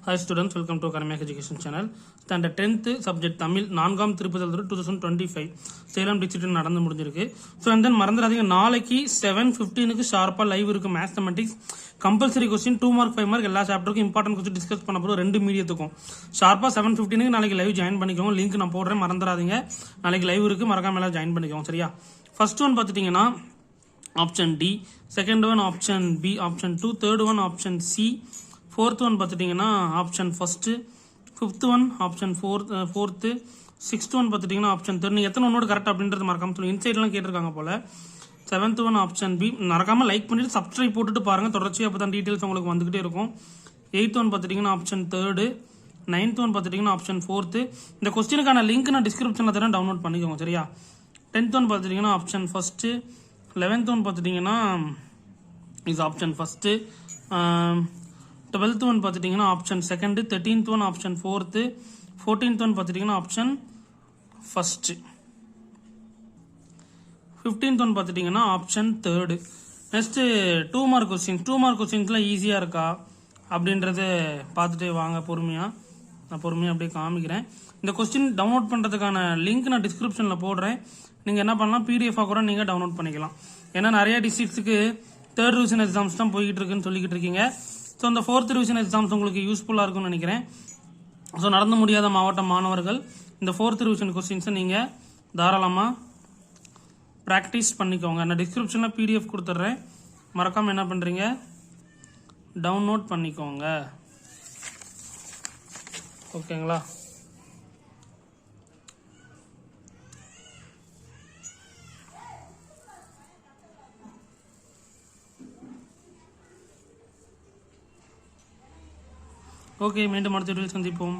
Hi students, welcome to Academic Education channel. Standard 10th subject Tamil 4ஆம் திருப்புதல் 2025 Salem district நடந்து முடிஞ்சிருக்கு. So and then மறந்துடாதீங்க, நாளைக்கு 7:15க்கு ஷார்ப்பாக லைவ் இருக்கு mathematics compulsory question 2 mark 5 mark எல்லா சாப்டருக்கும் இம்பார்ட்டன்ட் கொஸ்டின் டிஸ்கஸ் பண்ண போகிறோம் 2 மீடியத்துக்கும். ஷார்ப்பாக 7:15க்கு நாளைக்கு லைவ் ஜாயின் பண்ணிக்கோங்க. லிங்க் நான் போடுறேன், மறந்துடாதீங்க. நாளைக்கு லைவ் இருக்கு, மறக்காம எல்லாம் ஜாயின் பண்ணிக்கோங்க. சரியா? ஃபர்ஸ்ட் ஒன் பார்த்துட்டீங்கன்னா option D, second one option B, option 2, third one option C, fourth one பார்த்துட்டிங்கன்னா option first, fifth one option fourth, sixth one பார்த்துட்டிங்கன்னா ஆப்ஷன் தேர்ட். நீங்கள் எத்தனை ஒன்னோட கரெக்ட் அப்படின்றது மறக்காம சொல்லுங்கள். இன்சைட்லாம் கேட்டிருக்காங்க போல். Seventh one option B. மறக்காமல் லைக் பண்ணிவிட்டு சப்ஸ்கிரைப் போட்டுட்டு பாருங்கள், தொடர்ச்சியாக அப்போ தான் டீட்டெயில்ஸ் உங்களுக்கு வந்துகிட்டே இருக்கும். எயித் ஒன் பார்த்துட்டிங்கன்னா ஆப்ஷன் தேர்டு, நைன்த் ஒன் பார்த்துட்டிங்கன்னா ஆப்ஷன் ஃபோர்த்து. இந்த கொஸ்டினுக்கான லிங்க் நான் டிஸ்கிரிப்ஷனில் தரேன், டவுன்லோட் பண்ணிக்கோங்க. சரியா? டென்த் ஒன் பார்த்துட்டிங்கன்னா ஆப்ஷன் ஃபர்ஸ்ட்டு, 11th ஒன் பார்த்துட்டிங்கன்னா is option first, 12th one பார்த்துட்டிங்கன்னா option second, 13th one option fourth, 14th one பார்த்துட்டிங்கன்னா ஆப்ஷன் ஃபர்ஸ்ட்டு, 15th ஒன் பார்த்துட்டிங்கன்னா option third. Next 2 mark questions. 2 mark கொஸ்டின்ஸ்லாம் ஈஸியாக இருக்கா அப்படின்றத பார்த்துட்டு வாங்க பொறுமையாக. நான் பொறுமையாக அப்படியே காமிக்கிறேன். இந்த கொஸ்டின் டவுன்லோட் பண்ணுறதுக்கான லிங்க் நான் டிஸ்கிரிப்ஷனில் போடுறேன். நீங்கள் என்ன பண்ணலாம், பிடிஎஃபாக கூட நீங்கள் டவுன்லோட் பண்ணிக்கலாம். ஏன்னா நிறைய டிஸ்ட்ரிக்ட்ஸுக்கு 3rd டிவிஷன் எக்ஸாம்ஸ் தான் போய்கிட்டு இருக்குன்னு சொல்லிக்கிட்டு இருக்கீங்க. ஸோ அந்த 4th டிவிஷன் எக்ஸாம்ஸ் உங்களுக்கு யூஸ்ஃபுல்லாக இருக்கும்னு நினைக்கிறேன். ஸோ நடந்து முடியாத மாவட்ட மாணவர்கள் இந்த 4th டிவிஷன் கொஸ்டின்ஸை நீங்கள் தாராளமாக ப்ராக்டிஸ் பண்ணிக்கோங்க. நான் டிஸ்கிரிப்ஷனில் பிடிஎஃப் கொடுத்துட்றேன், மறக்காமல் என்ன பண்ணுறீங்க, டவுன்லோட் பண்ணிக்கோங்க. ஓகேங்களா? ஓகே, மீண்டும் அடுத்த வீடியோவில் சந்திப்போம்.